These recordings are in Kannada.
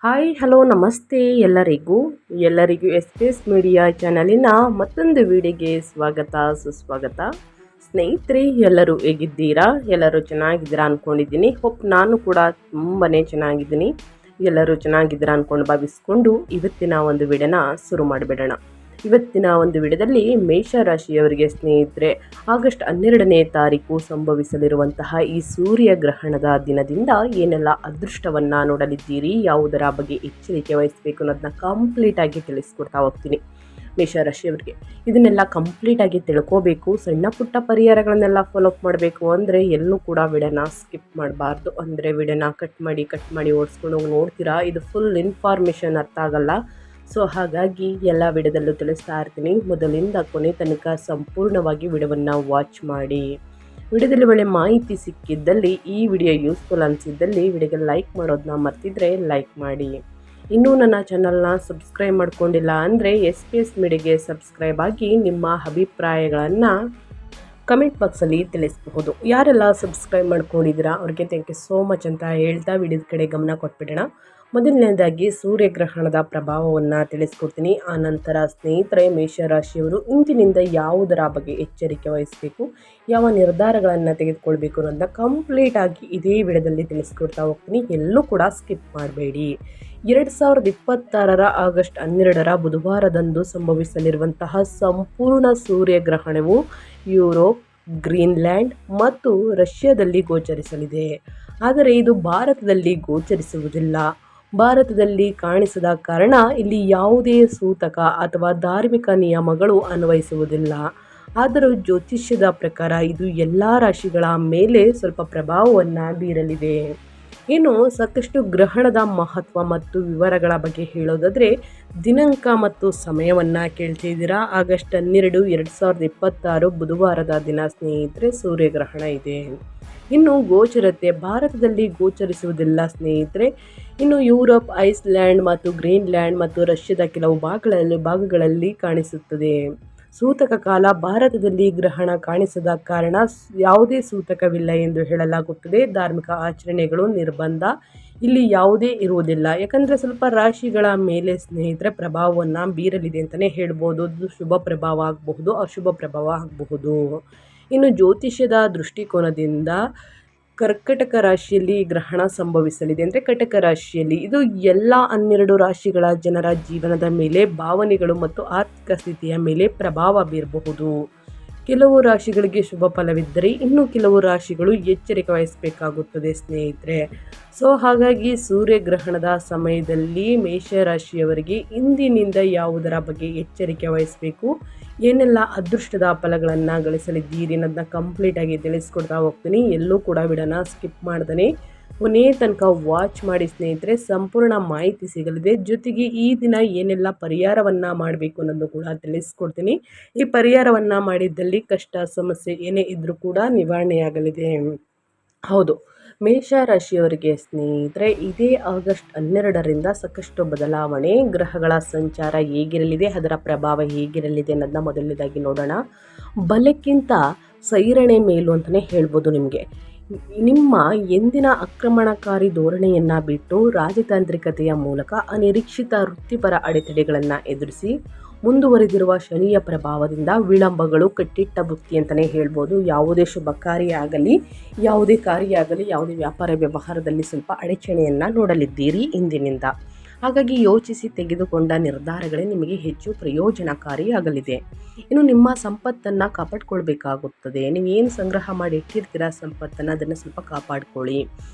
ಹಾಯ್ ಹಲೋ ನಮಸ್ತೆ ಎಲ್ಲರಿಗೂ ಎಸ್ ಪಿ ಎಸ್ ಮೀಡಿಯಾ ಚಾನಲಿನ ಮತ್ತೊಂದು ವಿಡಿಯೋಗೆ ಸ್ವಾಗತ ಸುಸ್ವಾಗತ. ಸ್ನೇಹಿತರೆ, ಎಲ್ಲರೂ ಹೇಗಿದ್ದೀರಾ? ಎಲ್ಲರೂ ಚೆನ್ನಾಗಿದ್ದೀರಾ ಅಂದ್ಕೊಂಡಿದ್ದೀನಿ. ನಾನು ಕೂಡ ತುಂಬಾ ಚೆನ್ನಾಗಿದ್ದೀನಿ. ಎಲ್ಲರೂ ಚೆನ್ನಾಗಿದ್ದೀರಾ ಅಂದ್ಕೊಂಡು ಭಾವಿಸ್ಕೊಂಡು ಇವತ್ತಿನ ಒಂದು ವಿಡಿಯೋನ ಶುರು ಮಾಡಿಬಿಡೋಣ. ಇವತ್ತಿನ ಒಂದು ವಿಡಿಯೋದಲ್ಲಿ ಮೇಷರಾಶಿಯವರಿಗೆ ಸ್ನೇಹಿತರೆ, ಆಗಸ್ಟ್ 12ನೇ ತಾರೀಕು ಸಂಭವಿಸಲಿರುವಂತಹ ಈ ಸೂರ್ಯಗ್ರಹಣದ ದಿನದಿಂದ ಏನೆಲ್ಲ ಅದೃಷ್ಟವನ್ನು ನೋಡಲಿದ್ದೀರಿ, ಯಾವುದರ ಬಗ್ಗೆ ಎಚ್ಚರಿಕೆ ವಹಿಸಬೇಕು ಅನ್ನೋದನ್ನ ಕಂಪ್ಲೀಟಾಗಿ ತಿಳಿಸ್ಕೊಡ್ತಾ ಹೋಗ್ತೀನಿ. ಮೇಷರಾಶಿಯವರಿಗೆ ಇದನ್ನೆಲ್ಲ ಕಂಪ್ಲೀಟಾಗಿ ತಿಳ್ಕೋಬೇಕು. ಸಣ್ಣ ಪುಟ್ಟ ಪರಿಹಾರಗಳನ್ನೆಲ್ಲ ಫಾಲೋಅಪ್ ಮಾಡಬೇಕು ಅಂದರೆ ಎಲ್ಲೂ ಕೂಡ ವಿಡಿಯೋನ ಸ್ಕಿಪ್ ಮಾಡಬಾರ್ದು. ಅಂದರೆ ವಿಡಿಯೋನ ಕಟ್ ಮಾಡಿ ಓಡಿಸ್ಕೊಂಡು ಹೋಗಿ ನೋಡ್ತೀರಾ, ಇದು ಫುಲ್ ಇನ್ಫಾರ್ಮೇಷನ್ ಅರ್ಥ ಆಗಲ್ಲ. ಸೊ ಹಾಗಾಗಿ ಎಲ್ಲ ವಿಡಿಯೋದಲ್ಲೂ ತಿಳಿಸ್ತಾ ಇರ್ತೀನಿ. ಮೊದಲಿಂದ ಕೊನೆ ತನಕ ಸಂಪೂರ್ಣವಾಗಿ ವಿಡಿಯೋವನ್ನು ವಾಚ್ ಮಾಡಿ. ವಿಡಿಯೋದಲ್ಲಿ ಒಳ್ಳೆ ಮಾಹಿತಿ ಸಿಕ್ಕಿದ್ದಲ್ಲಿ, ಈ ವಿಡಿಯೋ ಯೂಸ್ಫುಲ್ ಅನಿಸಿದ್ದಲ್ಲಿ ವಿಡಿಯೋಗೆ ಲೈಕ್ ಮಾಡೋದನ್ನ ಮರ್ತಿದ್ರೆ ಲೈಕ್ ಮಾಡಿ. ಇನ್ನೂ ನನ್ನ ಚಾನಲ್ನ ಸಬ್ಸ್ಕ್ರೈಬ್ ಮಾಡ್ಕೊಂಡಿಲ್ಲ ಅಂದರೆ ಎಸ್ ಪಿ ಎಸ್ ಮೀಡಿಯಾಗೆ ಸಬ್ಸ್ಕ್ರೈಬ್ ಆಗಿ ನಿಮ್ಮ ಅಭಿಪ್ರಾಯಗಳನ್ನು ಕಮೆಂಟ್ ಬಾಕ್ಸಲ್ಲಿ ತಿಳಿಸಬಹುದು. ಯಾರೆಲ್ಲ ಸಬ್ಸ್ಕ್ರೈಬ್ ಮಾಡ್ಕೊಂಡಿದ್ದೀರಾ ಅವ್ರಿಗೆ ಥ್ಯಾಂಕ್ ಯು ಸೋ ಮಚ್ ಅಂತ ಹೇಳ್ತಾ ವಿಡಿಯೋದ ಕಡೆ ಗಮನ ಕೊಟ್ಬಿಡೋಣ. ಮೊದಲನೇದಾಗಿ ಸೂರ್ಯಗ್ರಹಣದ ಪ್ರಭಾವವನ್ನು ತಿಳಿಸ್ಕೊಡ್ತೀನಿ. ಆ ನಂತರ ಸ್ನೇಹಿತರೆ, ಮೇಷರಾಶಿಯವರು ಇಂದಿನಿಂದ ಯಾವುದರ ಬಗ್ಗೆ ಎಚ್ಚರಿಕೆ ವಹಿಸಬೇಕು, ಯಾವ ನಿರ್ಧಾರಗಳನ್ನು ತೆಗೆದುಕೊಳ್ಬೇಕು ಅನ್ನೋದನ್ನ ಕಂಪ್ಲೀಟಾಗಿ ಇದೇ ವಿಡಿಯೋದಲ್ಲಿ ತಿಳಿಸ್ಕೊಡ್ತಾ ಹೋಗ್ತೀನಿ. ಎಲ್ಲೂ ಕೂಡ ಸ್ಕಿಪ್ ಮಾಡಬೇಡಿ. 2026 ಆಗಸ್ಟ್ 12 ಬುಧವಾರದಂದು ಸಂಭವಿಸಲಿರುವಂತಹ ಸಂಪೂರ್ಣ ಸೂರ್ಯಗ್ರಹಣವು ಯುರೋಪ್, ಗ್ರೀನ್ಲ್ಯಾಂಡ್ ಮತ್ತು ರಷ್ಯಾದಲ್ಲಿ ಗೋಚರಿಸಲಿದೆ. ಆದರೆ ಇದು ಭಾರತದಲ್ಲಿ ಗೋಚರಿಸುವುದಿಲ್ಲ. ಭಾರತದಲ್ಲಿ ಕಾಣಿಸದ ಕಾರಣ ಇಲ್ಲಿ ಯಾವುದೇ ಸೂತಕ ಅಥವಾ ಧಾರ್ಮಿಕ ನಿಯಮಗಳು ಅನ್ವಯಿಸುವುದಿಲ್ಲ. ಆದರೂ ಜ್ಯೋತಿಷ್ಯದ ಪ್ರಕಾರ ಇದು ಎಲ್ಲ ರಾಶಿಗಳ ಮೇಲೆ ಸ್ವಲ್ಪ ಪ್ರಭಾವವನ್ನು ಬೀರಲಿದೆ. ಇನ್ನು ಸಾಕಷ್ಟು ಗ್ರಹಣದ ಮಹತ್ವ ಮತ್ತು ವಿವರಗಳ ಬಗ್ಗೆ ಹೇಳೋದಾದರೆ, ದಿನಾಂಕ ಮತ್ತು ಸಮಯವನ್ನು ಕೇಳ್ತಿದ್ದೀರಾ. ಆಗಸ್ಟ್ 12, 2026 ಬುಧವಾರದ ದಿನ ಸ್ನೇಹಿತರೆ ಸೂರ್ಯಗ್ರಹಣ ಇದೆ. ಇನ್ನು ಗೋಚರತೆ ಭಾರತದಲ್ಲಿ ಗೋಚರಿಸುವುದಿಲ್ಲ ಸ್ನೇಹಿತರೆ. ಇನ್ನು ಯುರೋಪ್, ಐಸ್ಲ್ಯಾಂಡ್ ಮತ್ತು ಗ್ರೀನ್ಲ್ಯಾಂಡ್ ಮತ್ತು ರಷ್ಯಾದ ಕೆಲವು ಭಾಗಗಳಲ್ಲಿ ಕಾಣಿಸುತ್ತದೆ. ಸೂತಕ ಕಾಲ ಭಾರತದಲ್ಲಿ ಗ್ರಹಣ ಕಾಣಿಸದ ಕಾರಣ ಯಾವುದೇ ಸೂತಕವಿಲ್ಲ ಎಂದು ಹೇಳಲಾಗುತ್ತದೆ. ಧಾರ್ಮಿಕ ಆಚರಣೆಗಳು ನಿರ್ಬಂಧ ಇಲ್ಲಿ ಯಾವುದೇ ಇರುವುದಿಲ್ಲ. ಯಾಕಂದರೆ ಸ್ವಲ್ಪ ರಾಶಿಗಳ ಮೇಲೆ ಸ್ನೇಹಿತರೆ ಪ್ರಭಾವವನ್ನು ಬೀರಲಿದೆ ಅಂತಲೇ ಹೇಳ್ಬೋದು. ಅದು ಶುಭ ಪ್ರಭಾವ ಆಗಬಹುದು, ಅಶುಭ ಪ್ರಭಾವ ಆಗಬಹುದು. ಇನ್ನು ಜ್ಯೋತಿಷ್ಯದ ದೃಷ್ಟಿಕೋನದಿಂದ ಕರ್ಕಟಕ ರಾಶಿಯಲ್ಲಿ ಗ್ರಹಣ ಸಂಭವಿಸಲಿದೆ. ಅಂದರೆ ಕಟಕ ರಾಶಿಯಲ್ಲಿ ಇದು ಎಲ್ಲ 12 ರಾಶಿಗಳ ಜನರ ಜೀವನದ ಮೇಲೆ, ಭಾವನೆಗಳು ಮತ್ತು ಆರ್ಥಿಕ ಸ್ಥಿತಿಯ ಮೇಲೆ ಪ್ರಭಾವ ಬೀರಬಹುದು. ಕೆಲವು ರಾಶಿಗಳಿಗೆ ಶುಭ ಫಲವಿದ್ದರೆ ಇನ್ನು ಕೆಲವು ರಾಶಿಗಳು ಎಚ್ಚರಿಕೆ ವಹಿಸಬೇಕಾಗುತ್ತದೆ ಸ್ನೇಹಿತರೆ. ಸೊ ಹಾಗಾಗಿ ಸೂರ್ಯಗ್ರಹಣದ ಸಮಯದಲ್ಲಿ ಮೇಷರಾಶಿಯವರಿಗೆ ಇಂದಿನಿಂದ ಯಾವುದರ ಬಗ್ಗೆ ಎಚ್ಚರಿಕೆ ವಹಿಸಬೇಕು, ಏನೆಲ್ಲ ಅದೃಷ್ಟದ ಫಲಗಳನ್ನು ಗಳಿಸಲಿದ್ದೀರಿ ಅನ್ನೋದನ್ನ ಕಂಪ್ಲೀಟಾಗಿ ತಿಳಿಸ್ಕೊಡ್ತಾ ಹೋಗ್ತೀನಿ. ಎಲ್ಲೂ ಕೂಡ ವಿಡಿಯೋನ ಸ್ಕಿಪ್ ಮಾಡ್ದೇ ಕೊನೆ ತನಕ ವಾಚ್ ಮಾಡಿ ಸ್ನೇಹಿತರೆ, ಸಂಪೂರ್ಣ ಮಾಹಿತಿ ಸಿಗಲಿದೆ. ಜೊತೆಗೆ ಈ ದಿನ ಏನೆಲ್ಲ ಪರಿಹಾರವನ್ನು ಮಾಡಬೇಕು ಅನ್ನೋದು ಕೂಡ ತಿಳಿಸ್ಕೊಡ್ತೀನಿ. ಈ ಪರಿಹಾರವನ್ನು ಮಾಡಿದ್ದಲ್ಲಿ ಕಷ್ಟ ಸಮಸ್ಯೆ ಏನೇ ಇದ್ದರೂ ಕೂಡ ನಿವಾರಣೆಯಾಗಲಿದೆ. ಹೌದು, ಮೇಷರಾಶಿಯವರಿಗೆ ಸ್ನೇಹಿತರೆ ಇದೇ ಆಗಸ್ಟ್ 12ರಿಂದ ಸಾಕಷ್ಟು ಬದಲಾವಣೆ, ಗ್ರಹಗಳ ಸಂಚಾರ ಹೇಗಿರಲಿದೆ, ಅದರ ಪ್ರಭಾವ ಹೇಗಿರಲಿದೆ ಅನ್ನೋದನ್ನ ಮೊದಲನೇದಾಗಿ ನೋಡೋಣ. ಬಲಕ್ಕಿಂತ ಸೈರಣೆ ಮೇಲು ಅಂತಲೇ ಹೇಳ್ಬೋದು. ನಿಮ್ಮ ಎಂದಿನ ಆಕ್ರಮಣಕಾರಿ ಧೋರಣೆಯನ್ನು ಬಿಟ್ಟು ರಾಜತಾಂತ್ರಿಕತೆಯ ಮೂಲಕ ಅನಿರೀಕ್ಷಿತ ವೃತ್ತಿಪರ ಅಡೆತಡೆಗಳನ್ನು ಎದುರಿಸಿ ಮುಂದುವರೆದಿರುವ ಶನಿಯ ಪ್ರಭಾವದಿಂದ ವಿಳಂಬಗಳು, ಕಟ್ಟಿಟ್ಟ ಬುತ್ತಿ ಅಂತಲೇ ಹೇಳ್ಬೋದು. ಯಾವುದೇ ಶುಭ ಕಾರ್ಯ ಆಗಲಿ, ಯಾವುದೇ ವ್ಯಾಪಾರ ವ್ಯವಹಾರದಲ್ಲಿ ಸ್ವಲ್ಪ ಅಡಚಣೆಯನ್ನು ನೋಡಲಿದ್ದೀರಿ ಇಂದಿನಿಂದ. ಹಾಗಾಗಿ ಯೋಚಿಸಿ ತೆಗೆದುಕೊಂಡ ನಿರ್ಧಾರಗಳೇ ನಿಮಗೆ ಹೆಚ್ಚು ಪ್ರಯೋಜನಕಾರಿಯಾಗಲಿದೆ. ಇನ್ನು ನಿಮ್ಮ ಸಂಪತ್ತನ್ನು ಕಾಪಾಡಿಕೊಳ್ಬೇಕಾಗುತ್ತದೆ. ನೀವೇನು ಸಂಗ್ರಹ ಮಾಡಿ ಇಟ್ಟಿರ್ತೀರ ಸಂಪತ್ತನ್ನು, ಅದನ್ನು ಸ್ವಲ್ಪ ಕಾಪಾಡಿಕೊಳ್ಳಿ.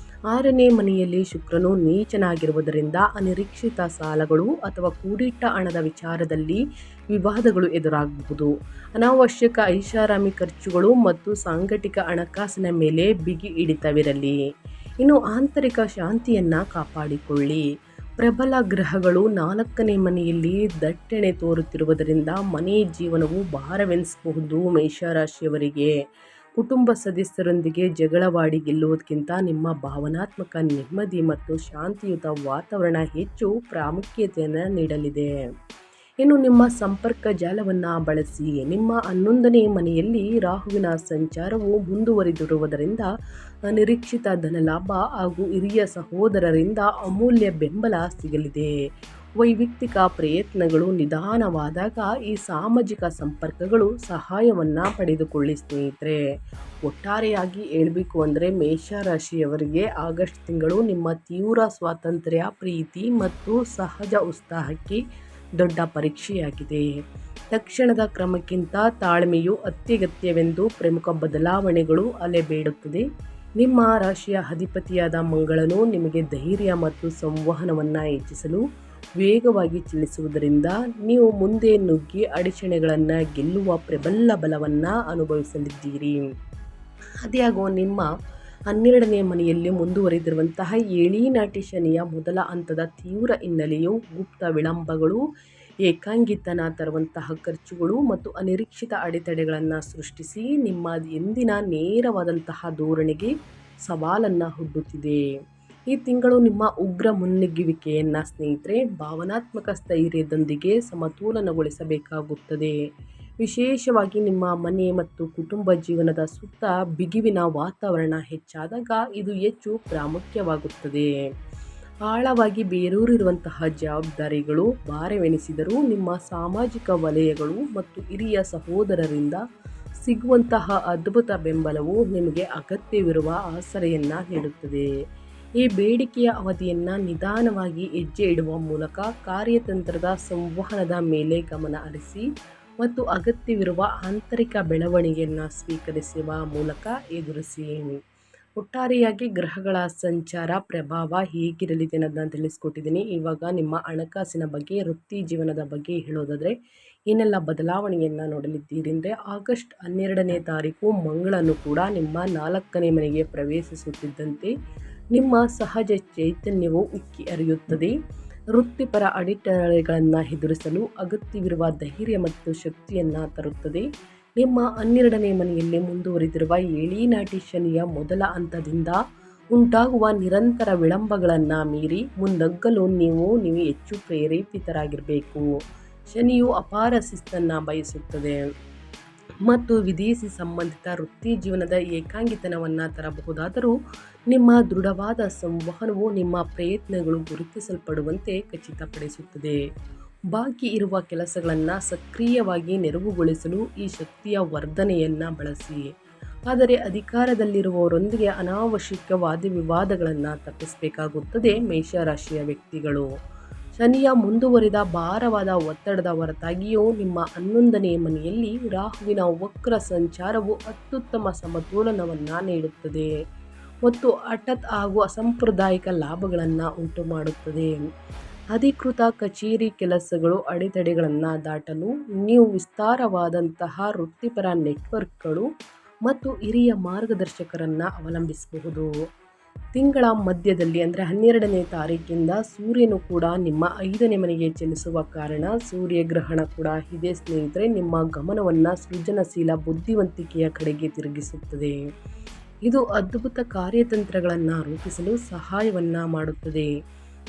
6ನೇ ಮನೆಯಲ್ಲಿ ಶುಕ್ರನು ನೀಚನಾಗಿರುವುದರಿಂದ ಅನಿರೀಕ್ಷಿತ ಸಾಲಗಳು ಅಥವಾ ಕೂಡಿಟ್ಟ ಹಣದ ವಿಚಾರದಲ್ಲಿ ವಿವಾದಗಳು ಎದುರಾಗಬಹುದು. ಅನಾವಶ್ಯಕ ಐಷಾರಾಮಿ ಖರ್ಚುಗಳು ಮತ್ತು ಸಾಂಘಿಕ ಹಣಕಾಸಿನ ಮೇಲೆ ಬಿಗಿ ಹಿಡಿತವಿರಲಿ. ಇನ್ನು ಆಂತರಿಕ ಶಾಂತಿಯನ್ನು ಕಾಪಾಡಿಕೊಳ್ಳಿ. ಪ್ರಬಲ ಗ್ರಹಗಳು 4ನೇ ಮನೆಯಲ್ಲಿ ದಟ್ಟಣೆ ತೋರುತ್ತಿರುವುದರಿಂದ ಮನೆ ಜೀವನವು ಭಾರವೆನಿಸಬಹುದು. ಮೇಷರಾಶಿಯವರಿಗೆ ಕುಟುಂಬ ಸದಸ್ಯರೊಂದಿಗೆ ಜಗಳವಾಡಿ ಗೆಲ್ಲುವುದಕ್ಕಿಂತ ನಿಮ್ಮ ಭಾವನಾತ್ಮಕ ನೆಮ್ಮದಿ ಮತ್ತು ಶಾಂತಿಯುತ ವಾತಾವರಣ ಹೆಚ್ಚು ಪ್ರಾಮುಖ್ಯತೆಯನ್ನು ನೀಡಲಿದೆ. ಇನ್ನು ನಿಮ್ಮ ಸಂಪರ್ಕ ಜಾಲವನ್ನು ಬಳಸಿ. ನಿಮ್ಮ 11ನೇ ಮನೆಯಲ್ಲಿ ರಾಹುವಿನ ಸಂಚಾರವು ಮುಂದುವರಿದಿರುವುದರಿಂದ ಅನಿರೀಕ್ಷಿತ ಧನಲಾಭ ಹಾಗೂ ಹಿರಿಯ ಸಹೋದರರಿಂದ ಅಮೂಲ್ಯ ಬೆಂಬಲ ಸಿಗಲಿದೆ. ವೈಯಕ್ತಿಕ ಪ್ರಯತ್ನಗಳು ನಿಧಾನವಾದಾಗ ಈ ಸಾಮಾಜಿಕ ಸಂಪರ್ಕಗಳು ಸಹಾಯವನ್ನು ಪಡೆದುಕೊಳ್ಳಿ ಸ್ನೇಹಿತರೆ. ಒಟ್ಟಾರೆಯಾಗಿ ಹೇಳಬೇಕು ಅಂದರೆ ಮೇಷರಾಶಿಯವರಿಗೆ ಆಗಸ್ಟ್ ತಿಂಗಳು ನಿಮ್ಮ ತೀವ್ರ ಸ್ವಾತಂತ್ರ್ಯ, ಪ್ರೀತಿ ಮತ್ತು ಸಹಜ ಉತ್ಸಾಹಕ್ಕೆ ದೊಡ್ಡ ಪರೀಕ್ಷೆಯಾಗಿದೆ. ತಕ್ಷಣದ ಕ್ರಮಕ್ಕಿಂತ ತಾಳ್ಮೆಯು ಅತ್ಯಗತ್ಯವೆಂದು ಪ್ರಮುಖ ಬದಲಾವಣೆಗಳು ಅಲೆಬೇಡುತ್ತದೆ. ನಿಮ್ಮ ರಾಶಿಯ ಅಧಿಪತಿಯಾದ ಮಂಗಳನು ನಿಮಗೆ ಧೈರ್ಯ ಮತ್ತು ಸಂವಹನವನ್ನು ಹೆಚ್ಚಿಸಲು ವೇಗವಾಗಿ ಚಲಿಸುವುದರಿಂದ ನೀವು ಮುಂದೆ ನುಗ್ಗಿ ಅಡಚಣೆಗಳನ್ನು ಗೆಲ್ಲುವ ಪ್ರಬಲ ಬಲವನ್ನು ಅನುಭವಿಸಲಿದ್ದೀರಿ. ಆದಾಗ್ಯೂ ನಿಮ್ಮ 12ನೇ ಮನೆಯಲ್ಲಿ ಮುಂದುವರೆದಿರುವಂತಹ ಏಳೀನಾಟಿ ಶನಿಯ ಮೊದಲ ಹಂತದ ತೀವ್ರ ಹಿನ್ನೆಲೆಯು ಗುಪ್ತ ವಿಳಂಬಗಳು, ಏಕಾಂಗಿತನ ತರುವಂತಹ ಖರ್ಚುಗಳು ಮತ್ತು ಅನಿರೀಕ್ಷಿತ ಅಡೆತಡೆಗಳನ್ನು ಸೃಷ್ಟಿಸಿ ನಿಮ್ಮ ಎಂದಿನ ನೇರವಾದಂತಹ ಧೋರಣೆಗೆ ಸವಾಲನ್ನು ಒಡ್ಡುತ್ತಿದೆ. ಈ ತಿಂಗಳು ನಿಮ್ಮ ಉಗ್ರ ಮುನ್ನುಗ್ಗುವಿಕೆಯನ್ನು ಸ್ನೇಹಿತರೆ ಭಾವನಾತ್ಮಕ ಸ್ಥೈರ್ಯದೊಂದಿಗೆ ಸಮತೋಲನಗೊಳಿಸಬೇಕಾಗುತ್ತದೆ. ವಿಶೇಷವಾಗಿ ನಿಮ್ಮ ಮನೆ ಮತ್ತು ಕುಟುಂಬ ಜೀವನದ ಸುತ್ತ ಬಿಗುವಿನ ವಾತಾವರಣ ಹೆಚ್ಚಾದಾಗ ಇದು ಹೆಚ್ಚು ಪ್ರಾಮುಖ್ಯವಾಗುತ್ತದೆ. ಆಳವಾಗಿ ಬೇರೂರಿರುವಂತಹ ಜವಾಬ್ದಾರಿಗಳು ಭಾರವೆನಿಸಿದರೂ ನಿಮ್ಮ ಸಾಮಾಜಿಕ ವಲಯಗಳು ಮತ್ತು ಹಿರಿಯ ಸಹೋದರರಿಂದ ಸಿಗುವಂತಹ ಅದ್ಭುತ ಬೆಂಬಲವು ನಿಮಗೆ ಅಗತ್ಯವಿರುವ ಆಸರೆಯನ್ನು ನೀಡುತ್ತದೆ. ಈ ಬೇಡಿಕೆಯ ಅವಧಿಯನ್ನು ನಿಧಾನವಾಗಿ ಹೆಜ್ಜೆ ಇಡುವ ಮೂಲಕ ಕಾರ್ಯತಂತ್ರದ ಸಂವಹನದ ಮೇಲೆ ಗಮನ ಹರಿಸಿ ಮತ್ತು ಅಗತ್ಯವಿರುವ ಆಂತರಿಕ ಬೆಳವಣಿಗೆಯನ್ನು ಸ್ವೀಕರಿಸುವ ಮೂಲಕ ಎದುರಿಸಿ. ಒಟ್ಟಾರೆಯಾಗಿ ಗ್ರಹಗಳ ಸಂಚಾರ ಪ್ರಭಾವ ಹೇಗಿರಲಿದೆ ಅನ್ನೋದನ್ನು ತಿಳಿಸ್ಕೊಟ್ಟಿದ್ದೀನಿ. ಇವಾಗ ನಿಮ್ಮ ಹಣಕಾಸಿನ ಬಗ್ಗೆ, ವೃತ್ತಿ ಜೀವನದ ಬಗ್ಗೆ ಹೇಳೋದಾದರೆ ಏನೆಲ್ಲ ಬದಲಾವಣೆಯನ್ನು ನೋಡಲಿದ್ದೀರಿ ಅಂದರೆ, ಆಗಸ್ಟ್ 12ನೇ ತಾರೀಕು ಮಂಗಳನು ಕೂಡ ನಿಮ್ಮ 4ನೇ ಮನೆಗೆ ಪ್ರವೇಶಿಸುತ್ತಿದ್ದಂತೆ ನಿಮ್ಮ ಸಹಜ ಚೈತನ್ಯವು ಉಕ್ಕಿ ಹರಿಯುತ್ತದೆ. ವೃತ್ತಿಪರ ಅಡೆತಡೆಗಳನ್ನು ಎದುರಿಸಲು ಅಗತ್ಯವಿರುವ ಧೈರ್ಯ ಮತ್ತು ಶಕ್ತಿಯನ್ನು ತರುತ್ತದೆ. ನಿಮ್ಮ 12ನೇ ಮನೆಯಲ್ಲಿ ಮುಂದುವರಿದಿರುವ ಏಳೀನಾಟಿ ಶನಿಯ ಮೊದಲ ಹಂತದಿಂದ ಉಂಟಾಗುವ ನಿರಂತರ ವಿಳಂಬಗಳನ್ನು ಮೀರಿ ಮುನ್ನಗ್ಗಲು ನೀವು ಹೆಚ್ಚು ಪ್ರೇರೇಪಿತರಾಗಿರಬೇಕು. ಶನಿಯು ಅಪಾರ ಶಿಸ್ತನ್ನು ಬಯಸುತ್ತದೆ ಮತ್ತು ವಿದೇಶಿ ಸಂಬಂಧಿತ ವೃತ್ತಿ ಜೀವನದ ಏಕಾಂಗಿತನವನ್ನು ತರಬಹುದಾದರೂ ನಿಮ್ಮ ದೃಢವಾದ ಸಂವಹನವು ನಿಮ್ಮ ಪ್ರಯತ್ನಗಳು ಗುರುತಿಸಲ್ಪಡುವಂತೆ ಖಚಿತಪಡಿಸುತ್ತದೆ. ಬಾಕಿ ಇರುವ ಕೆಲಸಗಳನ್ನು ಸಕ್ರಿಯವಾಗಿ ನೆರವುಗೊಳಿಸಲು ಈ ಶಕ್ತಿಯ ವರ್ಧನೆಯನ್ನು ಬಳಸಿ. ಆದರೆ ಅಧಿಕಾರದಲ್ಲಿರುವವರೊಂದಿಗೆ ಅನಾವಶ್ಯಕ ವಾದವಿವಾದಗಳನ್ನು ತಪ್ಪಿಸಬೇಕಾಗುತ್ತದೆ. ಮೇಷರಾಶಿಯ ವ್ಯಕ್ತಿಗಳು ಶನಿಯ ಮುಂದುವರಿದ ಭಾರವಾದ ಒತ್ತಡದ ಹೊರತಾಗಿಯೂ ನಿಮ್ಮ 11ನೇ ಮನೆಯಲ್ಲಿ ರಾಹುವಿನ ವಕ್ರ ಸಂಚಾರವು ಅತ್ಯುತ್ತಮ ಸಮತೋಲನವನ್ನು ನೀಡುತ್ತದೆ ಮತ್ತು ಹಠಾತ್ ಹಾಗೂ ಅಸಾಂಪ್ರದಾಯಿಕ ಲಾಭಗಳನ್ನು ಉಂಟುಮಾಡುತ್ತದೆ. ಅಧಿಕೃತ ಕಚೇರಿ ಕೆಲಸಗಳು ಅಡೆತಡೆಗಳನ್ನು ದಾಟಲು ನೀವು ವಿಸ್ತಾರವಾದಂತಹ ವೃತ್ತಿಪರ ನೆಟ್ವರ್ಕ್ಗಳು ಮತ್ತು ಹಿರಿಯ ಮಾರ್ಗದರ್ಶಕರನ್ನು ಅವಲಂಬಿಸಬಹುದು. ತಿಂಗಳ ಮಧ್ಯದಲ್ಲಿ ಅಂದರೆ 12ನೇ ತಾರೀಕಿಂದ ಸೂರ್ಯನು ಕೂಡ ನಿಮ್ಮ 5ನೇ ಮನೆಗೆ ಚಲಿಸುವ ಕಾರಣ ಸೂರ್ಯಗ್ರಹಣ ಕೂಡ ಇದೆ ಸ್ನೇಹಿತರೆ. ನಿಮ್ಮ ಗಮನವನ್ನು ಸೃಜನಶೀಲ ಬುದ್ಧಿವಂತಿಕೆಯ ಕಡೆಗೆ ತಿರುಗಿಸುತ್ತದೆ. ಇದು ಅದ್ಭುತ ಕಾರ್ಯತಂತ್ರಗಳನ್ನು ರೂಪಿಸಲು ಸಹಾಯವನ್ನು ಮಾಡುತ್ತದೆ.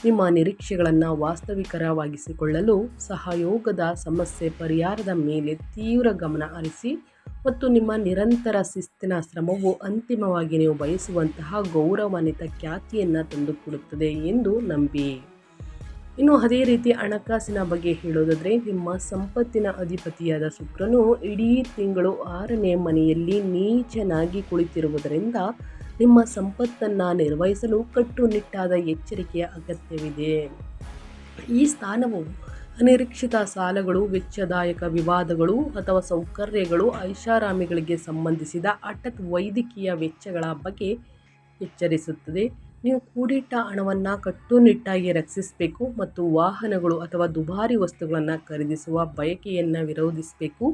ನಿಮ್ಮ ನಿರೀಕ್ಷೆಗಳನ್ನು ವಾಸ್ತವಿಕವಾಗಿಸಿಕೊಳ್ಳಲು ಸಹಯೋಗದ ಸಮಸ್ಯೆ ಪರಿಹಾರದ ಮೇಲೆ ತೀವ್ರ ಗಮನ ಹರಿಸಿ ಮತ್ತು ನಿಮ್ಮ ನಿರಂತರ ಶಿಸ್ತಿನ ಶ್ರಮವು ಅಂತಿಮವಾಗಿ ನೀವು ಬಯಸುವಂತಹ ಗೌರವಾನ್ವಿತ ಖ್ಯಾತಿಯನ್ನು ತಂದುಕೊಡುತ್ತದೆ ಎಂದು ನಂಬಿ. ಇನ್ನು ಅದೇ ರೀತಿ ಹಣಕಾಸಿನ ಬಗ್ಗೆ ಹೇಳೋದಾದರೆ, ನಿಮ್ಮ ಸಂಪತ್ತಿನ ಅಧಿಪತಿಯಾದ ಶುಕ್ರನು ಇಡೀ ತಿಂಗಳು 6ನೇ ಮನೆಯಲ್ಲಿ ನೀಚನಾಗಿ ಕುಳಿತಿರುವುದರಿಂದ ನಿಮ್ಮ ಸಂಪತ್ತನ್ನು ನಿರ್ವಹಿಸಲು ಕಟ್ಟುನಿಟ್ಟಾದ ಎಚ್ಚರಿಕೆಯ ಅಗತ್ಯವಿದೆ. ಈ ಸ್ಥಾನವು ಅನಿರೀಕ್ಷಿತ ಸಾಲಗಳು, ವೆಚ್ಚದಾಯಕ ವಿವಾದಗಳು ಅಥವಾ ಸೌಕರ್ಯಗಳು, ಐಷಾರಾಮಿಗಳಿಗೆ ಸಂಬಂಧಿಸಿದ ಹಠಾತ್ ವೈದ್ಯಕೀಯ ವೆಚ್ಚಗಳ ಬಗ್ಗೆ ಎಚ್ಚರಿಸುತ್ತದೆ. ನೀವು ಕೂಡಿಟ್ಟ ಹಣವನ್ನು ಕಟ್ಟುನಿಟ್ಟಾಗಿ ರಕ್ಷಿಸಬೇಕು ಮತ್ತು ವಾಹನಗಳು ಅಥವಾ ದುಬಾರಿ ವಸ್ತುಗಳನ್ನು ಖರೀದಿಸುವ ಬಯಕೆಯನ್ನು ವಿರೋಧಿಸಬೇಕು.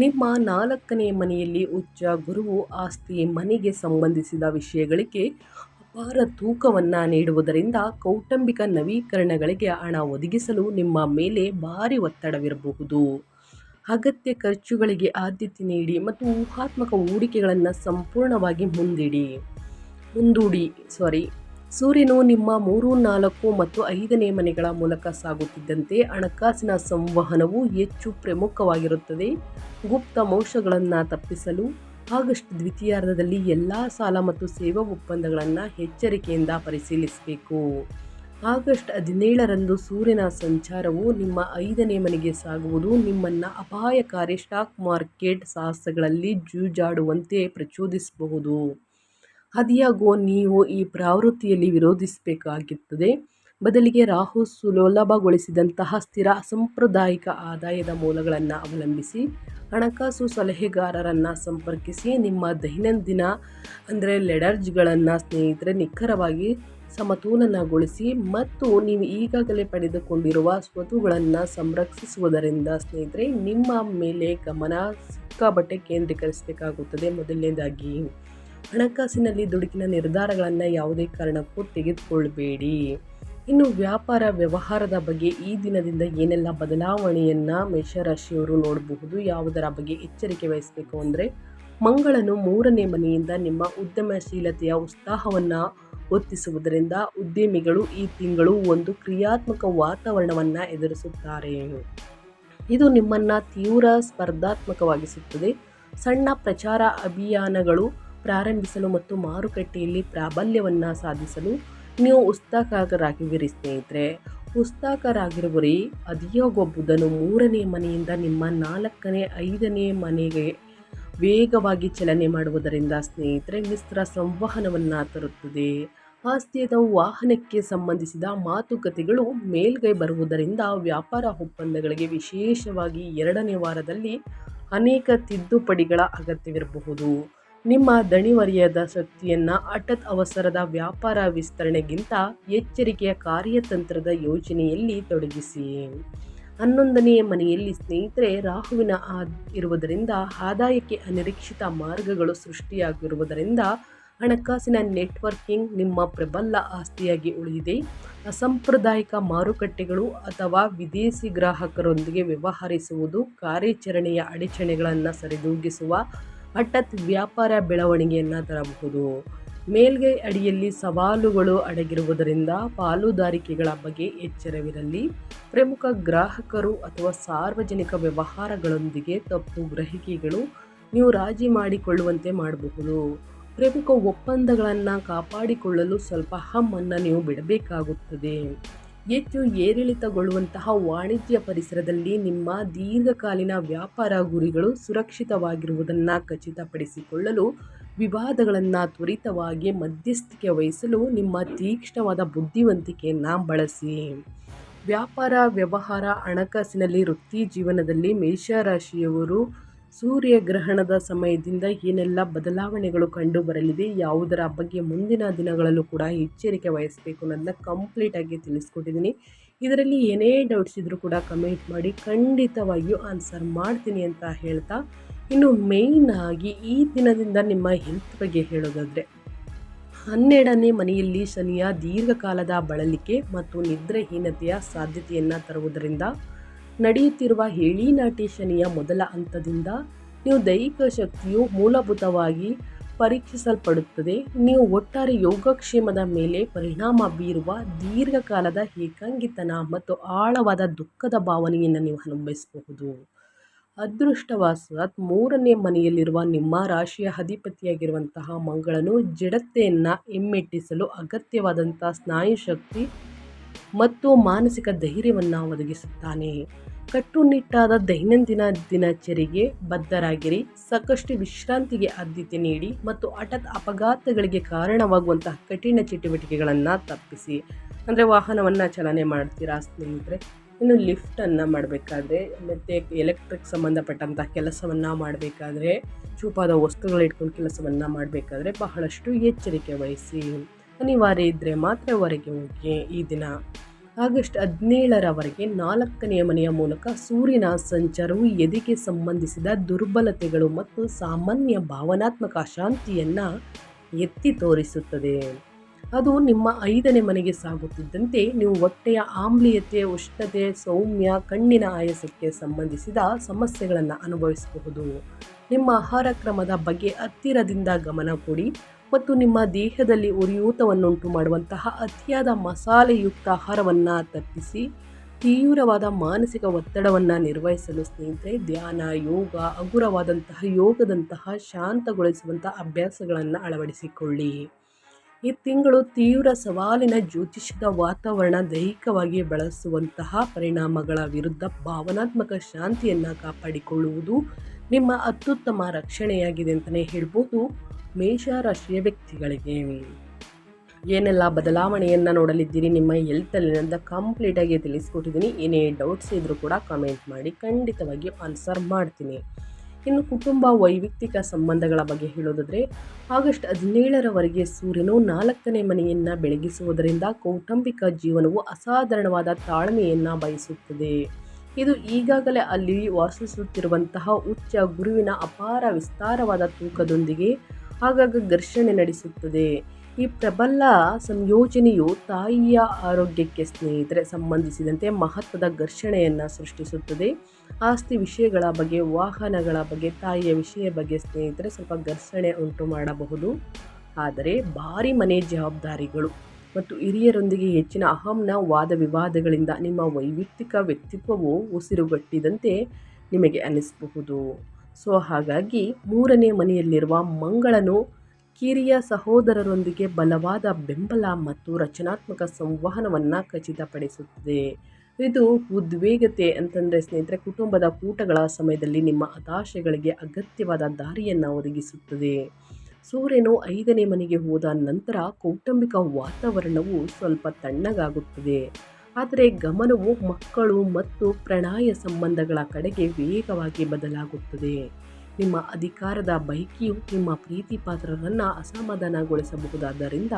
ನಿಮ್ಮ 4ನೇ ಮನೆಯಲ್ಲಿ ಉಚ್ಚ ಗುರುವು ಆಸ್ತಿ, ಮನೆಗೆ ಸಂಬಂಧಿಸಿದ ವಿಷಯಗಳಿಗೆ ಅಪಾರ ತೂಕವನ್ನು ನೀಡುವುದರಿಂದ ಕೌಟುಂಬಿಕ ನವೀಕರಣಗಳಿಗೆ ಹಣ ಒದಗಿಸಲು ನಿಮ್ಮ ಮೇಲೆ ಭಾರಿ ಒತ್ತಡವಿರಬಹುದು. ಅಗತ್ಯ ಖರ್ಚುಗಳಿಗೆ ಆದ್ಯತೆ ನೀಡಿ ಮತ್ತು ಊಹಾತ್ಮಕ ಹೂಡಿಕೆಗಳನ್ನು ಸಂಪೂರ್ಣವಾಗಿ ಮುಂದೂಡಿ. ಸೂರ್ಯನು ನಿಮ್ಮ 3, 4 ಮತ್ತು 5ನೇ ಮನೆಗಳ ಮೂಲಕ ಸಾಗುತ್ತಿದ್ದಂತೆ ಹಣಕಾಸಿನ ಸಂವಹನವು ಹೆಚ್ಚು ಪ್ರಮುಖವಾಗಿರುತ್ತದೆ. ಗುಪ್ತ ಮೋಸಗಳನ್ನು ತಪ್ಪಿಸಲು ಆಗಸ್ಟ್ ದ್ವಿತೀಯಾರ್ಧದಲ್ಲಿ ಎಲ್ಲ ಸಾಲ ಮತ್ತು ಸೇವಾ ಒಪ್ಪಂದಗಳನ್ನು ಎಚ್ಚರಿಕೆಯಿಂದ ಪರಿಶೀಲಿಸಬೇಕು. ಆಗಸ್ಟ್ 17ರಂದು ಸೂರ್ಯನ ಸಂಚಾರವು ನಿಮ್ಮ 5ನೇ ಮನೆಗೆ ಸಾಗುವುದು ನಿಮ್ಮನ್ನು ಅಪಾಯಕಾರಿ ಸ್ಟಾಕ್ ಮಾರ್ಕೆಟ್ ಸಾಹಸಗಳಲ್ಲಿ ಜೂಜಾಡುವಂತೆ ಪ್ರಚೋದಿಸಬಹುದು. ಆದಾಗ್ಯೂ ನೀವು ಈ ಪ್ರವೃತ್ತಿಯಲ್ಲಿ ವಿರೋಧಿಸಬೇಕಾಗುತ್ತದೆ. ಬದಲಿಗೆ ರಾಹು ಸುಲಭಗೊಳಿಸಿದಂತಹ ಸ್ಥಿರ ಸಾಂಪ್ರದಾಯಿಕ ಆದಾಯದ ಮೂಲಗಳನ್ನು ಅವಲಂಬಿಸಿ ಹಣಕಾಸು ಸಲಹೆಗಾರರನ್ನು ಸಂಪರ್ಕಿಸಿ. ನಿಮ್ಮ ದೈನಂದಿನ ಲೆಡ್ಜರ್ಗಳನ್ನು ಸ್ನೇಹಿತರೆ ನಿಖರವಾಗಿ ಸಮತೋಲನಗೊಳಿಸಿ ಮತ್ತು ನೀವು ಈಗಾಗಲೇ ಪಡೆದುಕೊಂಡಿರುವ ಸ್ವತ್ತುಗಳನ್ನು ಸಂರಕ್ಷಿಸುವುದರಿಂದ ಸ್ನೇಹಿತರೆ ನಿಮ್ಮ ಮೇಲೆ ಗಮನ ಸಿಕ್ಕಾಪಟ್ಟೆ ಕೇಂದ್ರೀಕರಿಸಬೇಕಾಗುತ್ತದೆ. ಮೊದಲನೇದಾಗಿ ಹಣಕಾಸಿನಲ್ಲಿ ದುಡುಕಿನ ನಿರ್ಧಾರಗಳನ್ನು ಯಾವುದೇ ಕಾರಣಕ್ಕೂ ತೆಗೆದುಕೊಳ್ಳಬೇಡಿ. ಇನ್ನು ವ್ಯಾಪಾರ ವ್ಯವಹಾರದ ಬಗ್ಗೆ ಈ ದಿನದಿಂದ ಏನೆಲ್ಲ ಬದಲಾವಣೆಯನ್ನು ಮೇಷರಾಶಿಯವರು ನೋಡಬಹುದು, ಯಾವುದರ ಬಗ್ಗೆ ಎಚ್ಚರಿಕೆ ವಹಿಸಬೇಕು ಅಂದರೆ, ಮಂಗಳನು 3ನೇ ಮನೆಯಿಂದ ನಿಮ್ಮ ಉದ್ಯಮಶೀಲತೆಯ ಉತ್ಸಾಹವನ್ನು ಹೊತ್ತಿಸುವುದರಿಂದ ಉದ್ಯಮಿಗಳು ಈ ತಿಂಗಳು ಒಂದು ಕ್ರಿಯಾತ್ಮಕ ವಾತಾವರಣವನ್ನು ಎದುರಿಸುತ್ತಾರೆ. ಇದು ನಿಮ್ಮನ್ನು ತೀವ್ರ ಸ್ಪರ್ಧಾತ್ಮಕವಾಗಿಸುತ್ತದೆ. ಸಣ್ಣ ಪ್ರಚಾರ ಅಭಿಯಾನಗಳು ಪ್ರಾರಂಭಿಸಲು ಮತ್ತು ಮಾರುಕಟ್ಟೆಯಲ್ಲಿ ಪ್ರಾಬಲ್ಯವನ್ನು ಸಾಧಿಸಲು ನೀವು ಉತ್ಸುಕರಾಗಿರುವಿರಿ ಸ್ನೇಹಿತರೆ. ಉತ್ಸುಕರಾಗಿರುವಿರಿ. ಆದಾಗ್ಯೂ ಬುಧನು 3ನೇ ಮನೆಯಿಂದ ನಿಮ್ಮ 4ನೇ 5ನೇ ಮನೆಗೆ ವೇಗವಾಗಿ ಚಲನೆ ಮಾಡುವುದರಿಂದ ಸ್ನೇಹಿತರೆ ಮಿಶ್ರ ಸಂವಹನವನ್ನು ತರುತ್ತದೆ. ಆಸ್ತಿ ಅಥವಾ ವಾಹನಕ್ಕೆ ಸಂಬಂಧಿಸಿದ ಮಾತುಕತೆಗಳು ಮೇಲ್ಗೈ ಬರುವುದರಿಂದ ವ್ಯಾಪಾರ ಒಪ್ಪಂದಗಳಿಗೆ ವಿಶೇಷವಾಗಿ 2ನೇ ವಾರದಲ್ಲಿ ಅನೇಕ ತಿದ್ದುಪಡಿಗಳ ಅಗತ್ಯವಿರಬಹುದು. ನಿಮ್ಮ ದಣಿವರಿಯದ ಶಕ್ತಿಯನ್ನು ಹಠಾತ್ ಅವಸರದ ವ್ಯಾಪಾರ ವಿಸ್ತರಣೆಗಿಂತ ಎಚ್ಚರಿಕೆಯ ಕಾರ್ಯತಂತ್ರದ ಯೋಜನೆಯಲ್ಲಿ ತೊಡಗಿಸಿ. 11ನೇ ಮನೆಯಲ್ಲಿ ಸ್ನೇಹಿತರೆ ರಾಹುವಿನ ಇರುವುದರಿಂದ ಆದಾಯಕ್ಕೆ ಅನಿರೀಕ್ಷಿತ ಮಾರ್ಗಗಳು ಸೃಷ್ಟಿಯಾಗಿರುವುದರಿಂದ ಹಣಕಾಸಿನ ನೆಟ್ವರ್ಕಿಂಗ್ ನಿಮ್ಮ ಪ್ರಬಲ ಆಸ್ತಿಯಾಗಿ ಉಳಿದಿದೆ. ಅಸಾಂಪ್ರದಾಯಿಕ ಮಾರುಕಟ್ಟೆಗಳು ಅಥವಾ ವಿದೇಶಿ ಗ್ರಾಹಕರೊಂದಿಗೆ ವ್ಯವಹರಿಸುವುದು ಕಾರ್ಯಾಚರಣೆಯ ಅಡಚಣೆಗಳನ್ನು ಸರಿದೂಗಿಸುವ ಹಠಾತ್ ವ್ಯಾಪಾರ ಬೆಳವಣಿಗೆಯನ್ನು ತರಬಹುದು. ಮೇಲ್ಗೈ ಅಡಿಯಲ್ಲಿ ಸವಾಲುಗಳು ಅಡಗಿರುವುದರಿಂದ ಪಾಲುದಾರಿಕೆಗಳ ಬಗ್ಗೆ ಎಚ್ಚರವಿರಲಿ. ಪ್ರಮುಖ ಗ್ರಾಹಕರು ಅಥವಾ ಸಾರ್ವಜನಿಕ ವ್ಯವಹಾರಗಳೊಂದಿಗೆ ತಪ್ಪು ಗ್ರಹಿಕೆಗಳು ನೀವು ರಾಜಿ ಮಾಡಿಕೊಳ್ಳುವಂತೆ ಮಾಡಬಹುದು. ಪ್ರಮುಖ ಒಪ್ಪಂದಗಳನ್ನು ಕಾಪಾಡಿಕೊಳ್ಳಲು ಸ್ವಲ್ಪ ಹಮ್ಮನ್ನು ನೀವು ಬಿಡಬೇಕಾಗುತ್ತದೆ. ಹೆಚ್ಚು ಏರಿಳಿತಗೊಳ್ಳುವಂತಹ ವಾಣಿಜ್ಯ ಪರಿಸರದಲ್ಲಿ ನಿಮ್ಮ ದೀರ್ಘಕಾಲೀನ ವ್ಯಾಪಾರ ಗುರಿಗಳು ಸುರಕ್ಷಿತವಾಗಿರುವುದನ್ನು ಖಚಿತಪಡಿಸಿಕೊಳ್ಳಲು ವಿವಾದಗಳನ್ನು ತ್ವರಿತವಾಗಿ ಮಧ್ಯಸ್ಥಿಕೆ ವಹಿಸಲು ನಿಮ್ಮ ತೀಕ್ಷ್ಣವಾದ ಬುದ್ಧಿವಂತಿಕೆಯನ್ನು ಬಳಸಿ. ವ್ಯಾಪಾರ ವ್ಯವಹಾರ ಹಣಕಾಸಿನಲ್ಲಿ ವೃತ್ತಿ ಜೀವನದಲ್ಲಿ ಮೇಷರಾಶಿಯವರು ಸೂರ್ಯಗ್ರಹಣದ ಸಮಯದಿಂದ ಏನೆಲ್ಲ ಬದಲಾವಣೆಗಳು ಕಂಡು ಬರಲಿದೆ, ಯಾವುದರ ಬಗ್ಗೆ ಮುಂದಿನ ದಿನಗಳಲ್ಲೂ ಕೂಡ ಎಚ್ಚರಿಕೆ ವಹಿಸಬೇಕು ಅನ್ನೋದನ್ನ ಕಂಪ್ಲೀಟಾಗಿ ತಿಳಿಸ್ಕೊಟ್ಟಿದ್ದೀನಿ. ಇದರಲ್ಲಿ ಏನೇ ಡೌಟ್ಸ್ ಇದ್ದರೂ ಕೂಡ ಕಮೆಂಟ್ ಮಾಡಿ, ಖಂಡಿತವಾಗಿಯೂ ಆನ್ಸರ್ ಮಾಡ್ತೀನಿ ಅಂತ ಹೇಳ್ತಾ, ಇನ್ನು ಮೇಯ್ನ್ ಆಗಿ ಈ ದಿನದಿಂದ ನಿಮ್ಮ ಹೆಲ್ತ್ ಬಗ್ಗೆ ಹೇಳೋದಾದರೆ 12ನೇ ಮನೆಯಲ್ಲಿ ಶನಿಯ ದೀರ್ಘಕಾಲದ ಬಳಲಿಕೆ ಮತ್ತು ನಿದ್ರೆಹೀನತೆಯ ಸಾಧ್ಯತೆಯನ್ನು ತರುವುದರಿಂದ ನಡೆಯುತ್ತಿರುವ ಏಳಿನಾಟಿ ಶನಿಯ ಮೊದಲ ಹಂತದಿಂದ ನೀವು ದೈಹಿಕ ಶಕ್ತಿಯು ಮೂಲಭೂತವಾಗಿ ಪರೀಕ್ಷಿಸಲ್ಪಡುತ್ತದೆ. ನೀವು ಒಟ್ಟಾರೆ ಯೋಗಕ್ಷೇಮದ ಮೇಲೆ ಪರಿಣಾಮ ಬೀರುವ ದೀರ್ಘಕಾಲದ ಏಕಾಂಗಿತನ ಮತ್ತು ಆಳವಾದ ದುಃಖದ ಭಾವನೆಯನ್ನು ನೀವು ಅನುಭವಿಸಬಹುದು. ಅದೃಷ್ಟವಶಾತ್ 3ನೇ ಮನೆಯಲ್ಲಿರುವ ನಿಮ್ಮ ರಾಶಿಯ ಅಧಿಪತಿಯಾಗಿರುವಂತಹ ಮಂಗಳನು ಜಡತೆಯನ್ನು ಹಿಮ್ಮೆಟ್ಟಿಸಲು ಅಗತ್ಯವಾದಂಥ ಸ್ನಾಯುಶಕ್ತಿ ಮತ್ತು ಮಾನಸಿಕ ಧೈರ್ಯವನ್ನು ಒದಗಿಸುತ್ತಾನೆ. ಕಟ್ಟುನಿಟ್ಟಾದ ದೈನಂದಿನ ದಿನಚರಿಗೆ ಬದ್ಧರಾಗಿರಿ. ಸಾಕಷ್ಟು ವಿಶ್ರಾಂತಿಗೆ ಆದ್ಯತೆ ನೀಡಿ ಮತ್ತು ಹಠಾತ್ ಅಪಘಾತಗಳಿಗೆ ಕಾರಣವಾಗುವಂತಹ ಕಠಿಣ ಚಟುವಟಿಕೆಗಳನ್ನು ತಪ್ಪಿಸಿ. ಅಂದರೆ ವಾಹನವನ್ನು ಚಾಲನೆ ಮಾಡ್ತೀರಾ ಸ್ನೇಹಿತರೆ, ಇನ್ನು ಲಿಫ್ಟನ್ನು ಮಾಡಬೇಕಾದ್ರೆ ಮತ್ತು ಎಲೆಕ್ಟ್ರಿಕ್ ಸಂಬಂಧಪಟ್ಟಂಥ ಕೆಲಸವನ್ನು ಮಾಡಬೇಕಾದ್ರೆ, ಚೂಪಾದ ವಸ್ತುಗಳು ಇಟ್ಕೊಂಡು ಕೆಲಸವನ್ನು ಮಾಡಬೇಕಾದ್ರೆ ಬಹಳಷ್ಟು ಎಚ್ಚರಿಕೆ ವಹಿಸಿ. ಅನಿವಾರ್ಯ ಇದ್ದರೆ ಮಾತ್ರ ಹೊರಗೆ ಹೋಗಿ. ಈ ದಿನ ಆಗಸ್ಟ್ 17ರವರೆಗೆ 4ನೇ ಮನೆಯ ಮೂಲಕ ಸೂರ್ಯನ ಸಂಚಾರವು ಎದೆಗೆ ಸಂಬಂಧಿಸಿದ ದುರ್ಬಲತೆಗಳು ಮತ್ತು ಸಾಮಾನ್ಯ ಭಾವನಾತ್ಮಕ ಅಶಾಂತಿಯನ್ನು ಎತ್ತಿ ತೋರಿಸುತ್ತದೆ. ಅದು ನಿಮ್ಮ 5ನೇ ಮನೆಗೆ ಸಾಗುತ್ತಿದ್ದಂತೆ ನೀವು ಹೊಟ್ಟೆಯ ಆಮ್ಲೀಯತೆ, ಉಷ್ಣತೆ, ಸೌಮ್ಯ, ಕಣ್ಣಿನ ಆಯಾಸಕ್ಕೆ ಸಂಬಂಧಿಸಿದ ಸಮಸ್ಯೆಗಳನ್ನು ಅನುಭವಿಸಬಹುದು. ನಿಮ್ಮ ಆಹಾರ ಕ್ರಮದ ಬಗ್ಗೆ ಹತ್ತಿರದಿಂದ ಗಮನ ಕೊಡಿ. ಮತ್ತು ನಿಮ್ಮ ದೇಹದಲ್ಲಿ ಉರಿಯೂತವನ್ನುಂಟು ಮಾಡುವಂತಹ ಅತಿಯಾದ ಮಸಾಲೆಯುಕ್ತ ಆಹಾರವನ್ನು ತಪ್ಪಿಸಿ ತೀವ್ರವಾದ ಮಾನಸಿಕ ಒತ್ತಡವನ್ನು ನಿರ್ವಹಿಸಲು ಸ್ನೇಹಿತರೆ ಧ್ಯಾನ, ಯೋಗ, ಹಗುರವಾದಂತಹ ಯೋಗದಂತಹ ಶಾಂತಗೊಳಿಸುವಂಥ ಅಭ್ಯಾಸಗಳನ್ನು ಅಳವಡಿಸಿಕೊಳ್ಳಿ. ಈ ತಿಂಗಳು ತೀವ್ರ ಸವಾಲಿನ ಜ್ಯೋತಿಷ್ಯದ ವಾತಾವರಣ ದೈಹಿಕವಾಗಿ ಬಳಸುವಂತಹ ಪರಿಣಾಮಗಳ ವಿರುದ್ಧ ಭಾವನಾತ್ಮಕ ಶಾಂತಿಯನ್ನು ಕಾಪಾಡಿಕೊಳ್ಳುವುದು ನಿಮ್ಮ ಅತ್ಯುತ್ತಮ ರಕ್ಷಣೆಯಾಗಿದೆ ಅಂತಲೇ ಹೇಳ್ಬೋದು. ಮೇಷರಾಶಿಯ ವ್ಯಕ್ತಿಗಳಿಗೆ ಏನೆಲ್ಲ ಬದಲಾವಣೆಯನ್ನು ನೋಡಲಿದ್ದೀರಿ ನಿಮ್ಮ ಹೆಲ್ತಲ್ಲಿ ಅಂತ ಕಂಪ್ಲೀಟಾಗಿ ತಿಳಿಸ್ಕೊಟ್ಟಿದ್ದೀನಿ. ಏನೇ ಡೌಟ್ಸ್ ಇದ್ದರೂ ಕೂಡ ಕಮೆಂಟ್ ಮಾಡಿ, ಖಂಡಿತವಾಗಿ ಆನ್ಸರ್ ಮಾಡ್ತೀನಿ. ಇನ್ನು ಕುಟುಂಬ ವೈಯಕ್ತಿಕ ಸಂಬಂಧಗಳ ಬಗ್ಗೆ ಹೇಳೋದಾದರೆ ಆಗಸ್ಟ್ 17ರವರೆಗೆ ಸೂರ್ಯನು 4ನೇ ಮನೆಯನ್ನು ಬೆಳಗಿಸುವುದರಿಂದ ಕೌಟುಂಬಿಕ ಜೀವನವು ಅಸಾಧಾರಣವಾದ ತಾಳ್ಮೆಯನ್ನು ಬಯಸುತ್ತದೆ. ಇದು ಈಗಾಗಲೇ ಅಲ್ಲಿ ವಾಸಿಸುತ್ತಿರುವಂತಹ ಉಚ್ಚ ಗುರುವಿನ ಅಪಾರ ವಿಸ್ತಾರವಾದ ತೂಕದೊಂದಿಗೆ ಆಗಾಗ ಘರ್ಷಣೆ ನಡೆಸುತ್ತದೆ. ಈ ಪ್ರಬಲ ಸಂಯೋಜನೆಯು ತಾಯಿಯ ಆರೋಗ್ಯಕ್ಕೆ ಸ್ನೇಹಿತರೆ ಸಂಬಂಧಿಸಿದಂತೆ ಮಹತ್ವದ ಘರ್ಷಣೆಯನ್ನು ಸೃಷ್ಟಿಸುತ್ತದೆ. ಆಸ್ತಿ ವಿಷಯಗಳ ಬಗ್ಗೆ, ವಾಹನಗಳ ಬಗ್ಗೆ, ತಾಯಿಯ ವಿಷಯ ಬಗ್ಗೆ ಸ್ನೇಹಿತರೆ ಸ್ವಲ್ಪ ಘರ್ಷಣೆ ಉಂಟು ಮಾಡಬಹುದು. ಆದರೆ ಭಾರಿ ಮನೆ ಜವಾಬ್ದಾರಿಗಳು ಮತ್ತು ಹಿರಿಯರೊಂದಿಗೆ ಹೆಚ್ಚಿನ ಅಹಂನ ವಾದ ವಿವಾದಗಳಿಂದ ನಿಮ್ಮ ವೈಯಕ್ತಿಕ ವ್ಯಕ್ತಿತ್ವವು ಉಸಿರುಗಟ್ಟಿದಂತೆ ನಿಮಗೆ ಅನಿಸಬಹುದು. ಸೊ ಹಾಗಾಗಿ 3ನೇ ಮನೆಯಲ್ಲಿರುವ ಮಂಗಳನು ಕಿರಿಯ ಸಹೋದರರೊಂದಿಗೆ ಬಲವಾದ ಬೆಂಬಲ ಮತ್ತು ರಚನಾತ್ಮಕ ಸಂವಹನವನ್ನು ಖಚಿತಪಡಿಸುತ್ತದೆ. ಇದು ಉದ್ವೇಗತೆ ಅಂತಂದರೆ ಸ್ನೇಹಿತರೆ ಕುಟುಂಬದ ಕೂಟಗಳ ಸಮಯದಲ್ಲಿ ನಿಮ್ಮ ಹತಾಶೆಗಳಿಗೆ ಅಗತ್ಯವಾದ ದಾರಿಯನ್ನು ಒದಗಿಸುತ್ತದೆ. ಸೂರ್ಯನು 5ನೇ ಮನೆಗೆ ಹೋದ ನಂತರ ಕೌಟುಂಬಿಕ ವಾತಾವರಣವು ಸ್ವಲ್ಪ ತಣ್ಣಗಾಗುತ್ತದೆ. ಆದರೆ ಗಮನವು ಮಕ್ಕಳು ಮತ್ತು ಪ್ರಣಯ ಸಂಬಂಧಗಳ ಕಡೆಗೆ ವೇಗವಾಗಿ ಬದಲಾಗುತ್ತದೆ. ನಿಮ್ಮ ಅಧಿಕಾರದ ಬಯಕೆಯು ನಿಮ್ಮ ಪ್ರೀತಿ ಪಾತ್ರರನ್ನು ಅಸಮಾಧಾನಗೊಳಿಸಬಹುದಾದ್ದರಿಂದ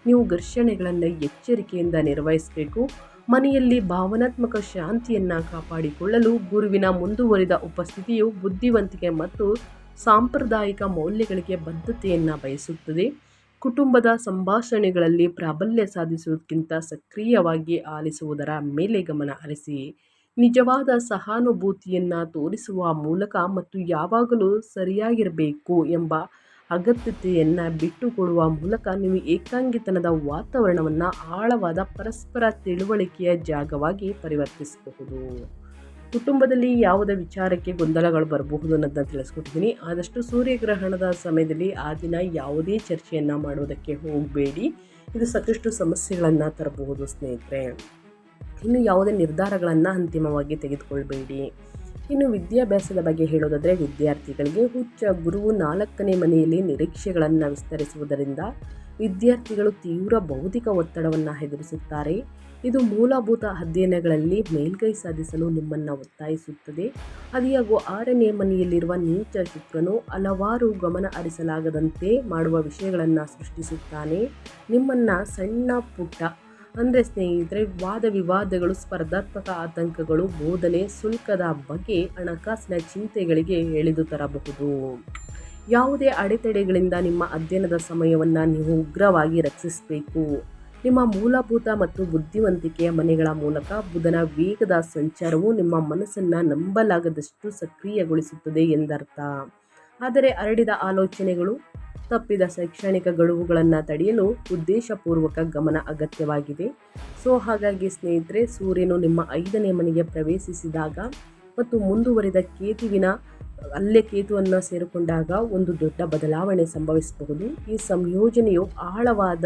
ನೀವು ಘರ್ಷಣೆಗಳನ್ನು ಎಚ್ಚರಿಕೆಯಿಂದ ನಿರ್ವಹಿಸಬೇಕು. ಮನೆಯಲ್ಲಿ ಭಾವನಾತ್ಮಕ ಶಾಂತಿಯನ್ನು ಕಾಪಾಡಿಕೊಳ್ಳಲು ಗುರುವಿನ ಮುಂದುವರಿದ ಉಪಸ್ಥಿತಿಯು ಬುದ್ಧಿವಂತಿಕೆ ಮತ್ತು ಸಾಂಪ್ರದಾಯಿಕ ಮೌಲ್ಯಗಳಿಗೆ ಬದ್ಧತೆಯನ್ನು ಬಯಸುತ್ತದೆ. ಕುಟುಂಬದ ಸಂಭಾಷಣೆಗಳಲ್ಲಿ ಪ್ರಾಬಲ್ಯ ಸಾಧಿಸುವುದಕ್ಕಿಂತ ಸಕ್ರಿಯವಾಗಿ ಆಲಿಸುವುದರ ಮೇಲೆ ಗಮನ ಹರಿಸಿ. ನಿಜವಾದ ಸಹಾನುಭೂತಿಯನ್ನು ತೋರಿಸುವ ಮೂಲಕ ಮತ್ತು ಯಾವಾಗಲೂ ಸರಿಯಾಗಿರಬೇಕು ಎಂಬ ಅಗತ್ಯತೆಯನ್ನು ಬಿಟ್ಟುಕೊಡುವ ಮೂಲಕ ನೀವು ಏಕಾಂಗಿತನದ ವಾತಾವರಣವನ್ನು ಆಳವಾದ ಪರಸ್ಪರ ತಿಳುವಳಿಕೆಯ ಜಾಗವಾಗಿ ಪರಿವರ್ತಿಸಬಹುದು. ಕುಟುಂಬದಲ್ಲಿ ಯಾವುದೇ ವಿಚಾರಕ್ಕೆ ಗೊಂದಲಗಳು ಬರಬಹುದು ಅನ್ನೋದನ್ನ ತಿಳಿಸ್ಕೊಟ್ಟಿದ್ದೀನಿ. ಆದಷ್ಟು ಸೂರ್ಯಗ್ರಹಣದ ಸಮಯದಲ್ಲಿ ಆ ದಿನ ಯಾವುದೇ ಚರ್ಚೆಯನ್ನು ಮಾಡುವುದಕ್ಕೆ ಹೋಗಬೇಡಿ. ಇದು ಸಾಕಷ್ಟು ಸಮಸ್ಯೆಗಳನ್ನು ತರಬಹುದು ಸ್ನೇಹಿತರೆ. ಇನ್ನು ಯಾವುದೇ ನಿರ್ಧಾರಗಳನ್ನು ಅಂತಿಮವಾಗಿ ತೆಗೆದುಕೊಳ್ಬೇಡಿ. ಇನ್ನು ವಿದ್ಯಾಭ್ಯಾಸದ ಬಗ್ಗೆ ಹೇಳೋದಾದರೆ ವಿದ್ಯಾರ್ಥಿಗಳಿಗೆ ಉಚ್ಚ ಗುರುವು 4ನೇ ಮನೆಯಲ್ಲಿ ನಿರೀಕ್ಷೆಗಳನ್ನು ವಿಸ್ತರಿಸುವುದರಿಂದ ವಿದ್ಯಾರ್ಥಿಗಳು ತೀವ್ರ ಬೌದ್ಧಿಕ ಒತ್ತಡವನ್ನು ಎದುರಿಸುತ್ತಾರೆ. ಇದು ಮೂಲಭೂತ ಅಧ್ಯಯನಗಳಲ್ಲಿ ಮೇಲ್ಗೈ ಸಾಧಿಸಲು ನಿಮ್ಮನ್ನು ಒತ್ತಾಯಿಸುತ್ತದೆ. ಆದಾಗ್ಯೂ 6ನೇ ಮನೆಯಲ್ಲಿರುವ ನೀಚ ಶುಕ್ರನು ಹಲವಾರು ಗಮನ ಹರಿಸಲಾಗದಂತೆ ಮಾಡುವ ವಿಷಯಗಳನ್ನು ಸೃಷ್ಟಿಸುತ್ತಾನೆ. ನಿಮ್ಮನ್ನು ಸಣ್ಣ ಪುಟ್ಟ ಅಂದರೆ ಸ್ನೇಹಿತರೆ ವಾದ ವಿವಾದಗಳು, ಸ್ಪರ್ಧಾತ್ಮಕ ಆತಂಕಗಳು, ಬೋಧನೆ ಶುಲ್ಕದ ಬಗ್ಗೆ ಹಣಕಾಸಿನ ಚಿಂತೆಗಳಿಗೆ ಎಳೆದು ತರಬಹುದು. ಯಾವುದೇ ಅಡೆತಡೆಗಳಿಂದ ನಿಮ್ಮ ಅಧ್ಯಯನದ ಸಮಯವನ್ನು ನೀವು ಉಗ್ರವಾಗಿ ರಕ್ಷಿಸಬೇಕು. ನಿಮ್ಮ ಮೂಲಭೂತ ಮತ್ತು ಬುದ್ಧಿವಂತಿಕೆಯ ಮನೆಗಳ ಮೂಲಕ ಬುಧನ ವೇಗದ ಸಂಚಾರವು ನಿಮ್ಮ ಮನಸ್ಸನ್ನು ನಂಬಲಾಗದಷ್ಟು ಸಕ್ರಿಯಗೊಳಿಸುತ್ತದೆ ಎಂದರ್ಥ. ಆದರೆ ಹರಡಿದ ಆಲೋಚನೆಗಳು, ತಪ್ಪಿದ ಶೈಕ್ಷಣಿಕ ಗಡುವುಗಳನ್ನು ತಡೆಯಲು ಉದ್ದೇಶಪೂರ್ವಕ ಗಮನ ಅಗತ್ಯವಾಗಿದೆ. ಸೊ ಹಾಗಾಗಿ ಸ್ನೇಹಿತರೆ ಸೂರ್ಯನು ನಿಮ್ಮ 5ನೇ ಮನೆಗೆ ಪ್ರವೇಶಿಸಿದಾಗ ಮತ್ತು ಮುಂದುವರಿದ ಕೇತುವನ್ನು ಸೇರಿಕೊಂಡಾಗ ಒಂದು ದೊಡ್ಡ ಬದಲಾವಣೆ ಸಂಭವಿಸಬಹುದು. ಈ ಸಂಯೋಜನೆಯು ಆಳವಾದ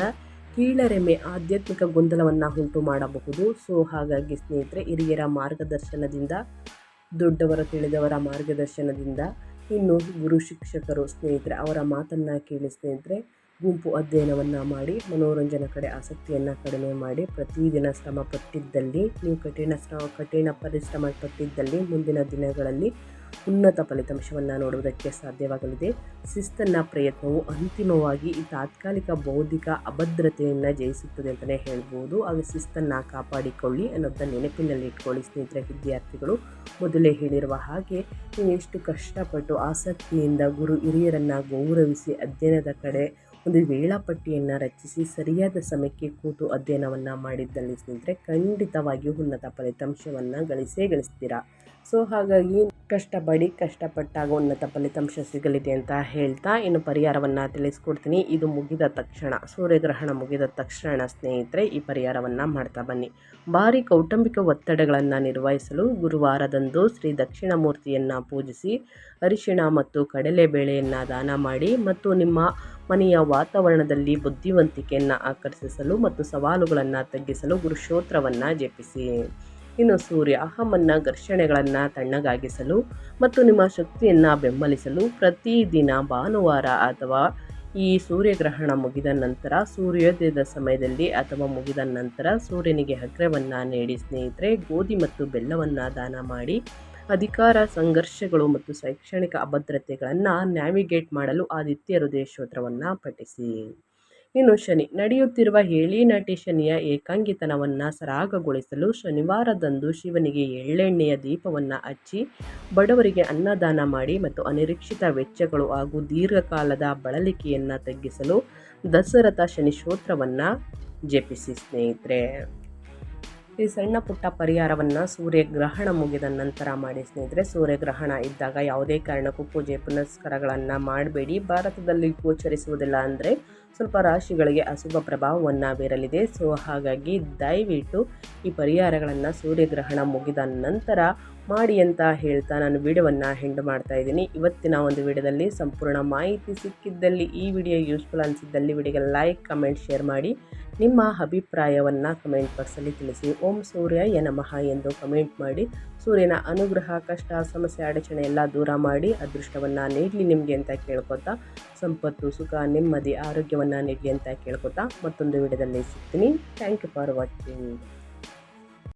ಕೀಳರಿಮೆ, ಆಧ್ಯಾತ್ಮಿಕ ಗೊಂದಲವನ್ನು ಉಂಟು ಮಾಡಬಹುದು. ಸೊ ಹಾಗಾಗಿ ಸ್ನೇಹಿತರೆ ಹಿರಿಯರ ಮಾರ್ಗದರ್ಶನದಿಂದ, ದೊಡ್ಡವರ ತಿಳಿದವರ ಮಾರ್ಗದರ್ಶನದಿಂದ, ಇನ್ನು ಗುರು ಶಿಕ್ಷಕರು ಸ್ನೇಹಿತರೆ ಅವರ ಮಾತನ್ನು ಕೇಳಿ ಸ್ನೇಹಿತರೆ ಗುಂಪು ಅಧ್ಯಯನವನ್ನು ಮಾಡಿ ಮನೋರಂಜನೆ ಕಡೆ ಆಸಕ್ತಿಯನ್ನು ಕಡಿಮೆ ಮಾಡಿ ಪ್ರತಿದಿನ ಶ್ರಮ ಪಟ್ಟಿದ್ದಲ್ಲಿ, ನೀವು ಕಠಿಣ ಪರಿಶ್ರಮ ಪಟ್ಟಿದ್ದಲ್ಲಿ ಮುಂದಿನ ದಿನಗಳಲ್ಲಿ ಉನ್ನತ ಫಲಿತಾಂಶವನ್ನು ನೋಡುವುದಕ್ಕೆ ಸಾಧ್ಯವಾಗಲಿದೆ. ಶಿಸ್ತನ್ನ ಪ್ರಯತ್ನವು ಅಂತಿಮವಾಗಿ ಈ ತಾತ್ಕಾಲಿಕ ಬೌದ್ಧಿಕ ಅಭದ್ರತೆಯನ್ನು ಜಯಿಸುತ್ತದೆ ಅಂತಲೇ ಹೇಳ್ಬೋದು. ಆಗ ಶಿಸ್ತನ್ನು ಕಾಪಾಡಿಕೊಳ್ಳಿ ಅನ್ನೋದನ್ನ ನೆನಪಿನಲ್ಲಿ ಇಟ್ಕೊಳ್ಳಿ ಸ್ನೇಹಿತರೆ. ವಿದ್ಯಾರ್ಥಿಗಳು ಮೊದಲೇ ಹೇಳಿರುವ ಹಾಗೆ ನೀವು ಎಷ್ಟು ಕಷ್ಟಪಟ್ಟು ಆಸಕ್ತಿಯಿಂದ ಗುರು ಹಿರಿಯರನ್ನು ಗೌರವಿಸಿ ಅಧ್ಯಯನದ ಕಡೆ ಒಂದು ವೇಳಾಪಟ್ಟಿಯನ್ನು ರಚಿಸಿ ಸರಿಯಾದ ಸಮಯಕ್ಕೆ ಕೂತು ಅಧ್ಯಯನವನ್ನು ಮಾಡಿದ್ದಲ್ಲಿ ಸ್ನೇಹಿತರೆ ಖಂಡಿತವಾಗಿಯೂ ಉನ್ನತ ಫಲಿತಾಂಶವನ್ನು ಗಳಿಸ್ತೀರಾ. ಸೊ ಹಾಗಾಗಿ ಕಷ್ಟಪಟ್ಟಾಗ ಉನ್ನತ ಫಲಿತಾಂಶ ಸಿಗಲಿದೆ ಅಂತ ಹೇಳ್ತಾ ಇನ್ನು ಪರಿಹಾರವನ್ನು ತಿಳಿಸ್ಕೊಡ್ತೀನಿ. ಇದು ಮುಗಿದ ತಕ್ಷಣ, ಸೂರ್ಯಗ್ರಹಣ ಮುಗಿದ ತಕ್ಷಣ ಸ್ನೇಹಿತರೆ ಈ ಪರಿಹಾರವನ್ನು ಮಾಡ್ತಾ ಬನ್ನಿ. ಭಾರಿ ಕೌಟುಂಬಿಕ ಒತ್ತಡಗಳನ್ನು ನಿರ್ವಹಿಸಲು ಗುರುವಾರದಂದು ಶ್ರೀ ದಕ್ಷಿಣಾಮೂರ್ತಿಯನ್ನು ಪೂಜಿಸಿ ಅರಿಶಿಣ ಮತ್ತು ಕಡಲೆಬೇಳೆಯನ್ನು ದಾನ ಮಾಡಿ ಮತ್ತು ನಿಮ್ಮ ಮನೆಯ ವಾತಾವರಣದಲ್ಲಿ ಬುದ್ಧಿವಂತಿಕೆಯನ್ನು ಆಕರ್ಷಿಸಲು ಮತ್ತು ಸವಾಲುಗಳನ್ನು ತಗ್ಗಿಸಲು ಗುರುಶೋತ್ರವನ್ನು ಜಪಿಸಿ. ಇನ್ನು ಸೂರ್ಯ ಅಹಮನ್ನ ಘರ್ಷಣೆಗಳನ್ನು ತಣ್ಣಗಾಗಿಸಲು ಮತ್ತು ನಿಮ್ಮ ಶಕ್ತಿಯನ್ನು ಬೆಂಬಲಿಸಲು ಪ್ರತಿದಿನ ಭಾನುವಾರ ಅಥವಾ ಈ ಸೂರ್ಯಗ್ರಹಣ ಮುಗಿದ ನಂತರ ಸೂರ್ಯೋದಯದ ಸಮಯದಲ್ಲಿ ಅಥವಾ ಮುಗಿದ ನಂತರ ಸೂರ್ಯನಿಗೆ ಅಗ್ರವನ್ನು ನೀಡಿ ಸ್ನೇಹಿತರೆ ಗೋಧಿ ಮತ್ತು ಬೆಲ್ಲವನ್ನು ದಾನ ಮಾಡಿ ಅಧಿಕಾರ ಸಂಘರ್ಷಗಳು ಮತ್ತು ಶೈಕ್ಷಣಿಕ ಅಭದ್ರತೆಗಳನ್ನು ನ್ಯಾವಿಗೇಟ್ ಮಾಡಲು ಆದಿತ್ಯ ಹೃದಯ ಸ್ತೋತ್ರವನ್ನು ಪಠಿಸಿ. ಇನ್ನು ಶನಿ ನಡೆಯುತ್ತಿರುವ ಏಳಿನಾಟಿ ಶನಿಯ ಏಕಾಂಗಿತನವನ್ನು ಸರಾಗಗೊಳಿಸಲು ಶನಿವಾರದಂದು ಶಿವನಿಗೆ ಎಳ್ಳೆಣ್ಣೆಯ ದೀಪವನ್ನು ಹಚ್ಚಿ ಬಡವರಿಗೆ ಅನ್ನದಾನ ಮಾಡಿ ಮತ್ತು ಅನಿರೀಕ್ಷಿತ ವೆಚ್ಚಗಳು ಹಾಗೂ ದೀರ್ಘಕಾಲದ ಬಳಲಿಕೆಯನ್ನು ತಗ್ಗಿಸಲು ದಶರಥ ಶನಿ ಸ್ತೋತ್ರವನ್ನು ಜಪಿಸಿ ಸ್ನೇಹಿತರೆ. ಈ ಸಣ್ಣ ಪುಟ್ಟ ಪರಿಹಾರವನ್ನು ಸೂರ್ಯಗ್ರಹಣ ಮುಗಿದ ನಂತರ ಮಾಡಿ ಸ್ನೇಹಿತರೆ. ಸೂರ್ಯಗ್ರಹಣ ಇದ್ದಾಗ ಯಾವುದೇ ಕಾರಣಕ್ಕೂ ಪೂಜೆ ಪುನಸ್ಕಾರಗಳನ್ನು ಮಾಡಬೇಡಿ. ಭಾರತದಲ್ಲಿ ಗೋಚರಿಸುವುದಿಲ್ಲ ಅಂದರೆ ಸ್ವಲ್ಪ ರಾಶಿಗಳಿಗೆ ಅಶುಭ ಪ್ರಭಾವವನ್ನು ಬೀರಲಿದೆ. ಸೊ ಹಾಗಾಗಿ ದಯವಿಟ್ಟು ಈ ಪರಿಹಾರಗಳನ್ನು ಸೂರ್ಯಗ್ರಹಣ ಮುಗಿದ ನಂತರ ಮಾಡಿ ಅಂತ ಹೇಳ್ತಾ ನಾನು ವಿಡಿಯೋವನ್ನು ಎಂಡ್ ಮಾಡ್ತಾ ಇದ್ದೀನಿ. ಇವತ್ತಿನ ಒಂದು ವಿಡಿಯೋದಲ್ಲಿ ಸಂಪೂರ್ಣ ಮಾಹಿತಿ ಸಿಕ್ಕಿದ್ದಲ್ಲಿ, ಈ ವಿಡಿಯೋ ಯೂಸ್ಫುಲ್ ಅನಿಸಿದ್ದಲ್ಲಿ ವಿಡಿಯೋಗೆ ಲೈಕ್, ಕಮೆಂಟ್, ಶೇರ್ ಮಾಡಿ. ನಿಮ್ಮ ಅಭಿಪ್ರಾಯವನ್ನು ಕಮೆಂಟ್ ಬಾಕ್ಸಲ್ಲಿ ತಿಳಿಸಿ. ಓಂ ಸೂರ್ಯಾಯ ನಮಃ ಎಂದು ಕಮೆಂಟ್ ಮಾಡಿ. ಸೂರ್ಯನ ಅನುಗ್ರಹ, ಕಷ್ಟ, ಸಮಸ್ಯೆ, ಅಡಚಣೆ ಎಲ್ಲ ದೂರ ಮಾಡಿ ಅದೃಷ್ಟವನ್ನು ನೀಡಲಿ ನಿಮಗೆ ಅಂತ ಕೇಳ್ಕೊತಾ, ಸಂಪತ್ತು, ಸುಖ, ನೆಮ್ಮದಿ, ಆರೋಗ್ಯವನ್ನು ನೀಡಲಿ ಅಂತ ಕೇಳ್ಕೊತಾ ಮತ್ತೊಂದು ವಿಡಿಯೋದಲ್ಲಿ ಸಿಗ್ತೀನಿ. Thank you for watching.